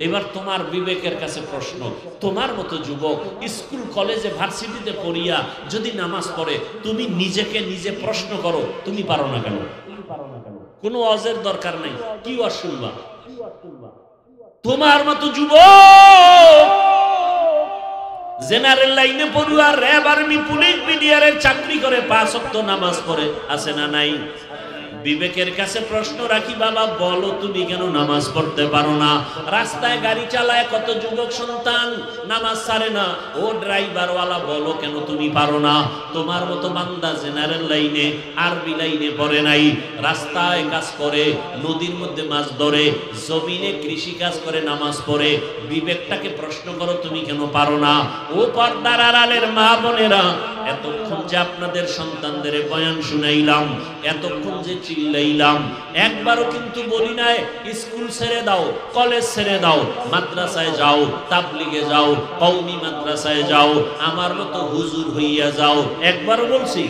এবার তোমার বিবেকের কাছে প্রশ্ন, তোমার মতো যুবক স্কুল কলেজে ভার্সিটিতে পড়িয়া যদি নামাজ পড়ে, তুমি নিজেকে নিজে প্রশ্ন করো, তুমি পারো না কেন? কোনো ওয়াজের দরকার নাই। কি ওয়াজ শুনবা? তোমার মতো যুবক জেনারেল লাইনে পড়ুয়া, র্যাব, আর্মি, পুলিশ, বিডিআরের চাকরি করে, 5 ওয়াক্ত নামাজ পড়ে, আছে না নাই? বিবেকের কাছে প্রশ্ন রাখি, বাবা বলো তুমি কেন নামাজ পড়তে পারো না? রাস্তায় গাড়ি চালায় কত যুবক সন্তান নামাজ ছাড়ে না। ও ড্রাইভারওয়ালা, বলো কেন তুমি পারো না? তোমার মতো বান্দা জেনারেল লাইনে, আরবি লাইনে পড়ে নাই, রাস্তায় কাজ করে, নদীর মধ্যে মাছ ধরে, জমিনে কৃষি কাজ করে, নামাজ পড়ে। বিবেকটাকে প্রশ্ন করো, তুমি কেন পারো না? ও পর্দার আড়ালের মা বোনেরা, এতক্ষণ যে আপনাদের সন্তানদের বয়ান শুনাইলাম, এতক্ষণ যে চিল্লাইলাম, একবারও কিন্তু বলি নাই স্কুল ছেড়ে দাও, কলেজ ছেড়ে দাও, মাদ্রাসায় যাও, তাবলিগে যাও, কওমি মাদ্রাসায় যাও, আমার মতো হুজুর হইয়া যাও। একবারও বলছি?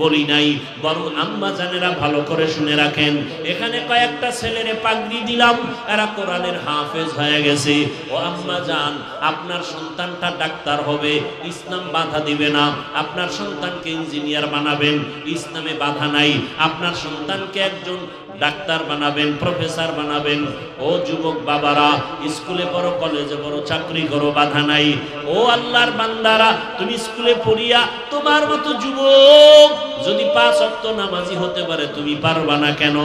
বলি নাই। বরং আম্মা জানেরা ভালো করে শুনে রাখেন, এখানে কয়েকটা ছেলেরে পাগড়ি দিলাম, এরা কোরআনের হাফেজ হয়ে গেছে। ও আম্মা জান, আপনার সন্তানটা ডাক্তার হবে, ইসলাম বাধা দিবে না। আপনার সন্তানকে ইঞ্জিনিয়ার বানাবেন, ইসলামে বাধা নাই। আপনার সন্তানকে একজন ডাক্তার বানাবেন, প্রফেসর বানাবেন। ও যুবক বাবারা, স্কুলে পড়ো, কলেজে পড়ো, চাকরি করো, বাধা নাই। ও আল্লাহর বান্দারা, তুমি স্কুলে পড়িয়া তোমার মতো যুবক যদি 5 ওয়াক্ত নামাজি হতে পারে, তুমি পারবা না কেন?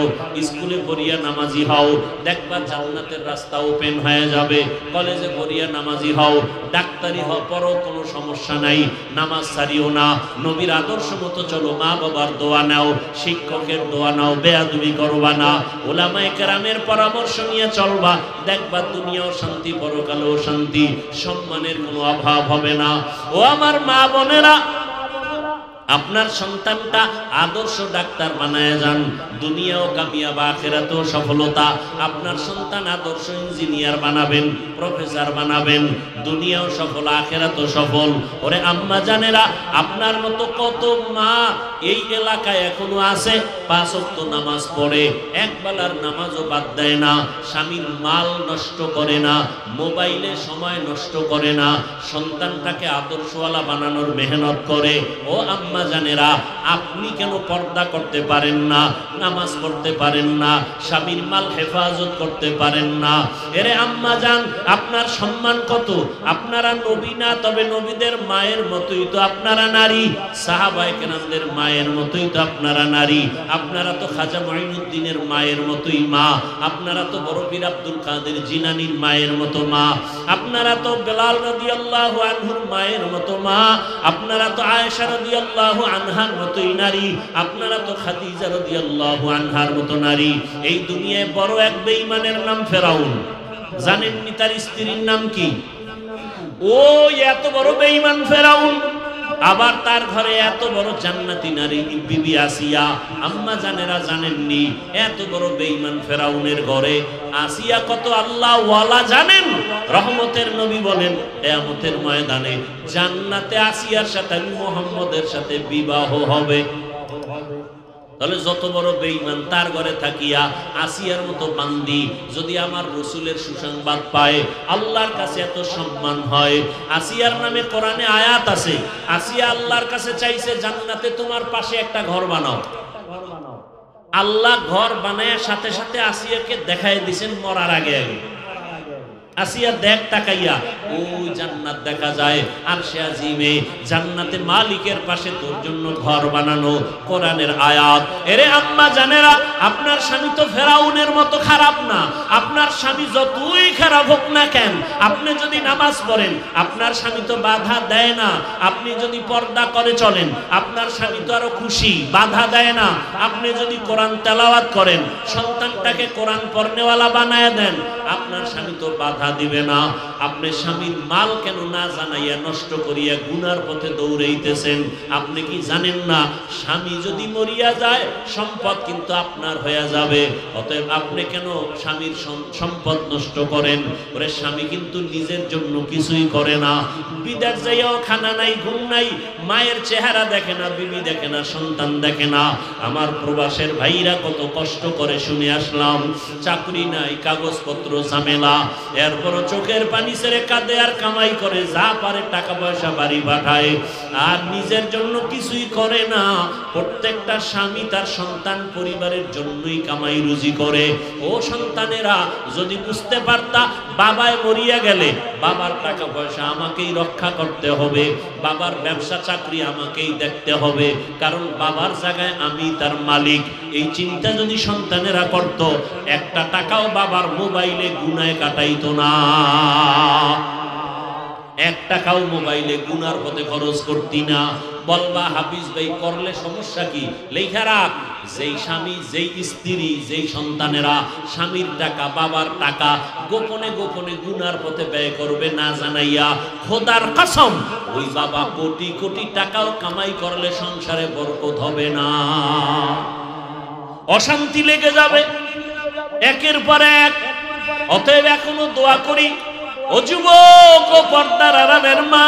স্কুলে পড়িয়া নামাজি হও, দেখবা জান্নাতের রাস্তা ওপেন হয়ে যাবে। কলেজে পড়িয়া নামাজি হও, ডাক্তারি হও, পড়ো, কোনো সমস্যা নাই, নামাজ ছাড়িও না। নবীর আদর্শ মতো চলো, মা বাবার দোয়া নাও, শিক্ষকের দোয়া নাও, বেয়াদবি করবা না, ওলামায়ে কেরামের পরামর্শ নিয়ে চলবা, দেখবা দুনিয়াও শান্তি, পরকালেও শান্তি, সম্মানের কোনো অভাব হবে না। ও আমার মা বোনেরা, আপনার সন্তানটা আদর্শ ডাক্তার বানায় যান, দুনিয়াও কামিয়াব, আখিরাতেও সফলতা। আপনার সন্তান আদর্শ ইঞ্জিনিয়ার বানাবেন, প্রফেসর বানাবেন, দুনিয়াও সফল, আখিরাতেও সফল। ওরে আম্মা জানেরা, আপনার মতো কত মা এই এলাকায় এখনো আছে, 5 ওয়াক্ত নামাজ পড়ে, একবেলার নামাজও বাদ দেয় না, স্বামীর মাল নষ্ট করে না, মোবাইলে সময় নষ্ট করে না, সন্তানটাকে আদর্শওয়ালা বানানোর মেহনত করে। ও আম্মা আম্মা জানেরা, আপনি কেন পর্দা করতে পারেন না, নামাজ পড়তে পারেন না, স্বামীর মাল হেফাজত করতে পারেন না? এরে আম্মা জান, আপনার সম্মান কত? আপনারা নবী না, তবে নবীদের মায়ের মতোই তো আপনারা নারী, সাহাবায়ে কেরামদের মায়ের মতোই তো আপনারা নারী। আপনারা তো খাজা মুঈনুদ্দিনের মায়ের মতোই মা, আপনারা তো বড় পীর আব্দুল কাদের জিলানীর মায়ের মতো মা, আপনারা তো বেলাল রাদিয়াল্লাহু আনহুর মায়ের মতো মা, আপনারা তো আয়েশা রাদিয়াল্লাহু আনহার মতোই নারী, আপনারা তো খাদিজা রাদিয়াল্লাহু আনহার মতো নারী। এই দুনিয়ায় বড় এক বেঈমানের নাম ফেরাউন। জানেননি তার স্ত্রীর নাম কি? ওই এত বড় বেঈমান ফেরাউন, আবার তার ঘরে এত বড় জান্নাতি নারী বিবি আসিয়া। আম্মা জানেরা জানেননি, এত বড় বেঈমান ফেরাউনের ঘরে আসিয়া কত আল্লাহ ওয়ালা জানেন? রহমতের নবী বলেন কিয়ামতের ময়দানে জান্নাতে আসিয়ার সাথে মুহাম্মদের সাথে বিবাহ হবে। তাহলে যত বড় বেঈমান তার ঘরে থাকিয়া আসিয়ার মতো বান্দি যদি আমার রাসূলের সুসংবাদ পায়, আল্লাহর কাছে এত সম্মান হয়। আসিয়ার নামে কোরআনে আয়াত আছে, আসিয়া আল্লাহর কাছে চাইছে জান্নাতে তোমার পাশে একটা ঘর বানাও। আল্লাহ ঘর বানায় সাথে সাথে আসিয়াকে দেখায় দিয়েছেন মরার আগে আগে। আসিয়া দেখ তাকাইয়া, ওই জান্নাত দেখা যায়, আরশে আজিমে জান্নাতে মালিকের পাশে তোর জন্য ঘর বানানো, কোরআনের আয়াত। এরে আম্মা জানেরা, আপনার স্বামী তো ফেরাউনের মতো খারাপ না। আপনার স্বামী যতই খারাপ হোক না কেন, আপনি যদি নামাজ পড়েন আপনার স্বামী তো বাধা দেয় না। আপনি যদি পর্দা করে চলেন আপনার স্বামী তো আরো খুশি, বাধা দেয় না। আপনি যদি কোরআন তেলাওয়াত করেন, সন্তানটাকে কোরআন পড়নেওয়ালা বানায় দেন, আপনার স্বামী তো বাধা দিবে না। আপনি স্বামীর মাল কেন না জানাইয়া নষ্ট করিয়া গুনার পথে দৌড়াইতেছেন? আপনি কি জানেন না স্বামী যদি মরিয়া যায় সম্পদ কিন্তু আপনার হয়ে যাবে? অতএব আপনি কেন স্বামীর সম্পদ নষ্ট করেন? ওরে স্বামী কিন্তু নিজের জন্য কিছুই করে না। বিদেশ যাইয়াও খানা নাই, ঘুম নাই, মায়ের চেহারা দেখে না, বিবি দেখে না, সন্তান দেখে না। আমার প্রবাসের ভাইরা কত কষ্ট করে শুনে আসলাম, চাকরি নাই, কাগজপত্র ঝামেলা, এরপর চোখের পানি ছেড়ে কাঁদে আর কামাই করে, যা পারে টাকা পয়সা বাড়ি পাঠায়, আর নিজের জন্য কিছুই করে না। প্রত্যেকটা স্বামী তার সন্তান পরিবারের জন্যই কামাই রুজি করে। ও সন্তানেরা, যদি বুঝতে পারতা বাবায় মরিয়া গেলে বাবার টাকা পয়সা আমাকেই রক্ষা করতে হবে, বাবার ব্যবসা চাকরি আমাকেই দেখতে হবে, কারণ বাবার জায়গায় আমি তার মালিক, এই চিন্তা যদি সন্তানেরা করত, একটা টাকাও বাবার মোবাইলে গুনায় কাটাইতো না। এক টাকাও মোবাইলে গুনার পথে খরচ করতি না। বলবা হাফিজ ভাই করলে সমস্যা কি? লেখা রাখ, যেই স্বামী, যেই স্ত্রী, যেই সন্তানেরা স্বামীর টাকা, বাবার টাকা গোপনে গোপনে গুনার পথে ব্যয় করবে না জানাইয়া, খোদার কসম ওই বাবা কোটি কোটি টাকাও কামাই করলে সংসারে বরকত হবে না, অশান্তি লেগে যাবে একের পর এক। অতএব এখনো দোয়া করি, ও যুবক, ও পর্দার আড়ালের মা,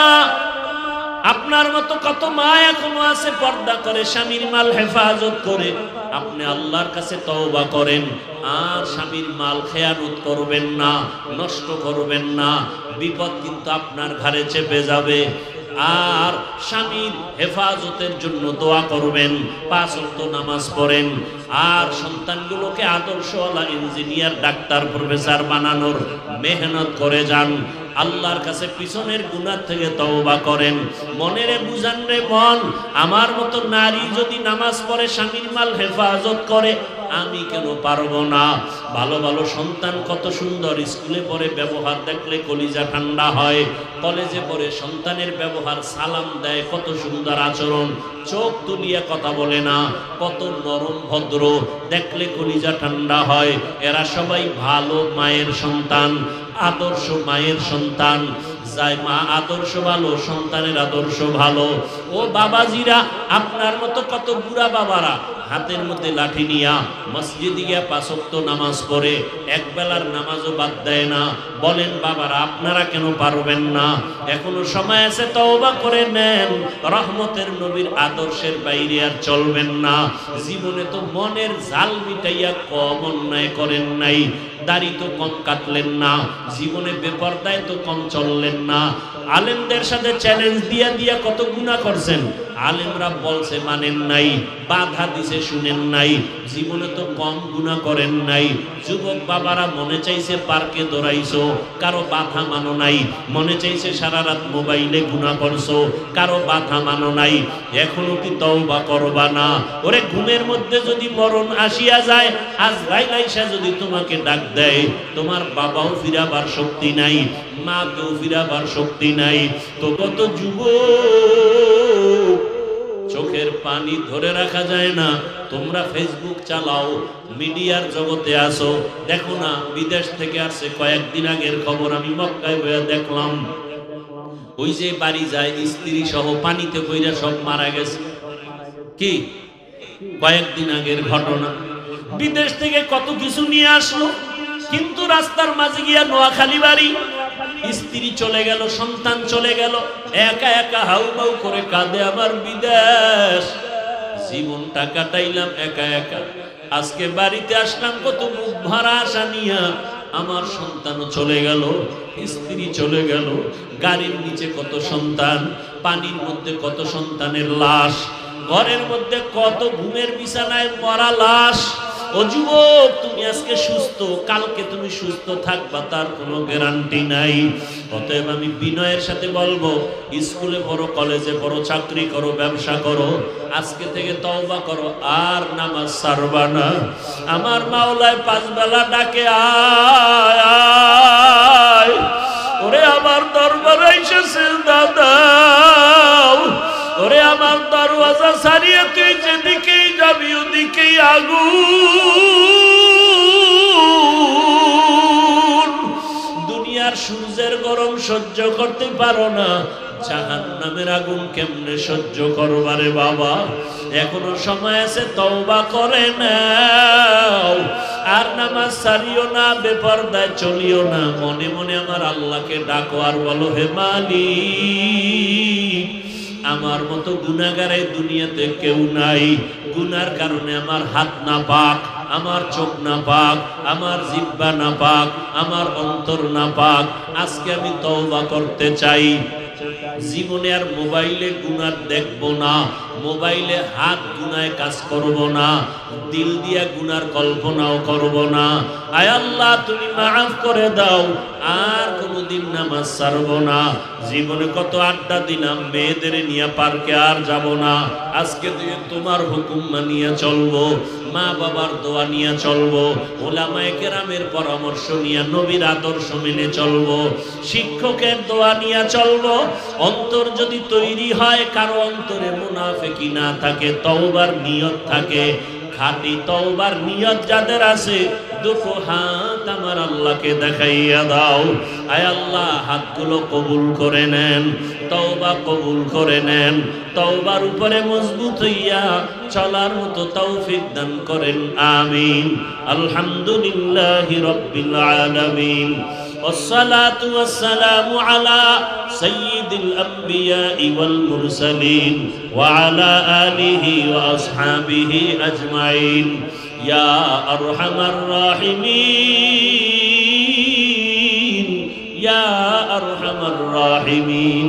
আপনার মতো কত মা এখনো আছে পর্দা করে, স্বামীর মাল হেফাজত করে। আপনি আল্লাহর কাছে তওবা করেন, আর স্বামীর মাল খেয়ানত করবেন না, নষ্ট করবেন না, বিপদ কিন্তু আপনার ঘাড়ে চেপে যাবে। আর স্বামীর হেফাজতের জন্য দোয়া করবেন, 5 ওয়াক্ত নামাজ পড়েন, আর সন্তানগুলোকে আদর্শওয়ালা ইঞ্জিনিয়ার, ডাক্তার, প্রফেসর বানানোর মেহনত করে যান। আল্লাহর কাছে পিছনের গুনাহ থেকে তওবা করেন। মনেরে বুঝান রে মন, আমার মতো নারী যদি নামাজ পড়ে, স্বামীর মাল হেফাজত করে, আমি কেন পারবো না? ভালো ভালো সন্তান কত সুন্দর, স্কুলে পড়ে, ব্যবহার দেখলে কলিজা ঠান্ডা হয়। কলেজে পড়ে, সন্তানের ব্যবহার, সালাম দেয়, কত সুন্দর আচরণ, চোখ তুলিয়া কথা বলে না, কত নরম ভদ্র, দেখলে কলিজা ঠান্ডা হয়। এরা সবাই ভালো মায়ের সন্তান, আদর্শ মায়ের সন্তান। যাই মা আদর্শ ভালো, সন্তানের আদর্শ ভালো। ও বাবাজিরা, আপনার মতো কত বুড়া বাবারা হাতের মধ্যে লাঠি নিয়া মসজিদে গিয়া 5 ওয়াক্ত নামাজ পড়ে, এক বেলার নামাজও বাদ দেয় না। বলেন বাবারা, আপনারা কেন পারবেন না? এখনো সময় আছে, তওবা করে নেন। রহমতের নবীর আদর্শের বাইরে আর চলবেন না। জীবনে তো মনের জাল মিটাইয়া কম অন্যায় করেন নাই, দাড়ি তো কম কাটলেন না, জীবনে বেপরদায় তো কম চললেন না। আলেমদের সাথে চ্যালেঞ্জ দিয়া দিয়া কত গুনাহ করছেন। আলেমরা বলছে মানেন নাই, বাধা দিছে শুনেন নাই, জীবনে তো কম গুনাহ করেন নাই। যুবক বাবারা মনে চাইছে পার্কে দৌড়াইছো, কারো বাধা মানো নাই। মনে চাইছে সারা রাত মোবাইলে গুনাহ করছো, কারো বাধা মানো নাই। এখনো কি তওবা করবা না? ওরে ঘুমের মধ্যে যদি মরণ আসিয়া যায়, আজরাইল আইসা যদি তোমাকে ডাক দেয়, তোমার বাবাও ফিরাবার শক্তি নাই, মাকেও ফিরাবার শক্তি নাই। তো কত যুবক চোখের পানি ধরে রাখা যায় না। তোমরা ফেসবুক চালাও, মিডিয়ার জগতে আসো, দেখো না বিদেশ থেকে আসছে কয়েকদিন আগের খবর আমি মক্কায় বইয়া দেখলাম। ওই যে বাড়ি যায় স্ত্রী সহ পানিতে কইরা সব মারা গেছে। কি কয়েকদিন আগের ঘটনা। বিদেশ থেকে কত কিছু নিয়ে আসলো, কিন্তু রাস্তার মাঝে গিয়া নোয়াখালী বাড়ি, স্ত্রী চলে গেল, সন্তান চলে গেল, একা একা হাউ মাউ করে কাঁদে আমার বিদেশ। জীবনটা কাটাইলাম একা একা, আজকে বাড়িতে আসলাম কত মুখ ভরা আশা নিয়া, আমার সন্তানও চলে গেল, স্ত্রী চলে গেল, গাড়ির নিচে কত সন্তান, পানির মধ্যে কত সন্তানের লাশ, ঘরের মধ্যে কত ঘুমের বিছানায় মরা লাশ। ও যুবক, তুমি আজকে সুস্থ, কালকে তুমি সুস্থ থাকবা তার কোনো গ্যারান্টি নাই। অতএব আমি বিনয়ের সাথে বলবো, স্কুলে পড়ো, কলেজে পড়ো, চাকরি করো, ব্যবসা করো, আজকে থেকে তওবা করো, আর নামাজ ছাড়বা না। আমার মাওলায় 5 বেলা ডাকে, আয় আয়, ওরে আমার দরবারে এসেছে দাদা, ওরে আমার দরওয়াজা ছাড়িয়ে তুই যেদিকেই যাবি ওদিকেই আগুন। দুনিয়ার সূর্যের গরম সহ্য করতে পারো না, জাহান্নামের আগুন কেমনে সহ্য করবারে বাবা? এখনো সময় আছে, তওবা করে নাও। আর নামাজ ছাড়িও না, বেপরদায় চলিও না, মনে মনে আমার আল্লাহকে ডাকো আর বলো, হে মালিক, আমার মতো গুনাহগার এই দুনিয়াতে কেউ নাই। গুনার কারণে আমার হাত না পাক, আমার চোখ না পাক, আমার জিহ্বা না পাক, আমার অন্তর না পাক। আজকে আমি তওবা করতে চাই। জীবনে আর মোবাইলে গুনাহ দেখবো না, মোবাইলে হাত গুনায় কাজ করব না, দিল দিয়া গুনার কল্পনাও করব না। আয় আল্লাহ, তুমি মাফ করে দাও, আর কোনোদিন নামাজ ছাড়ব না। জীবনে কত আড্ডা দিলাম, মেয়েদের নিয়ে পার্কে আর যাব না। আজকে থেকে তোমার হুকুম মানিয়ে চলবো, মা বাবার দোয়া নিয়ে চলবো, ওলামায়ে কেরামের পরামর্শ নিয়ে নবীর আদর্শ মেনে চলবো, শিক্ষকের দোয়া নিয়ে চলবো। অন্তর যদি তৈরি হয়, কারো অন্তরে মুনাফিকি না থাকে, তওবার নিয়ত থাকে, খাঁটি তওবার নিয়ত যাদের আছে, দুটো হাত আমার আল্লাহকে দেখাইয়া দাও। আয় আল্লাহ, হাতগুলো কবুল করে নেন, তওবা কবুল করে নেন, তওবার উপরে মজবুত হইয়া চলার মতো তৌফিক দান করেন, আমিন। আলহামদুলিল্লাহি রাব্বিল আলামিন, والصلاة والسلام على سيد الأنبياء والمرسلين وعلى آله وأصحابه أجمعين يا أرحم الراحمين يا أرحم الراحمين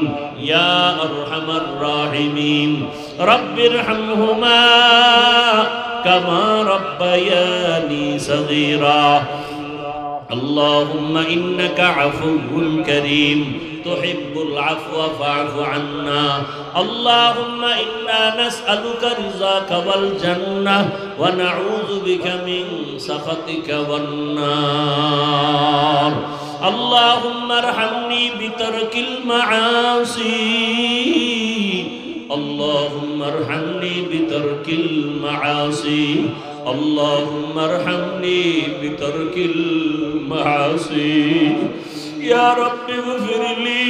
يا أرحم الراحمين رب ارحمهما كما ربياني صغيرا اللهم إنك عفو كريم تحب العفو فاعف عنا اللهم إنا نسألك رضاك والجنة ونعوذ بك من سخطك والنار اللهم ارحمني بترك المعاصي اللهم ارحمني بترك المعاصي اللهم ارحمني بترك المعاصي يا رب اغفر لي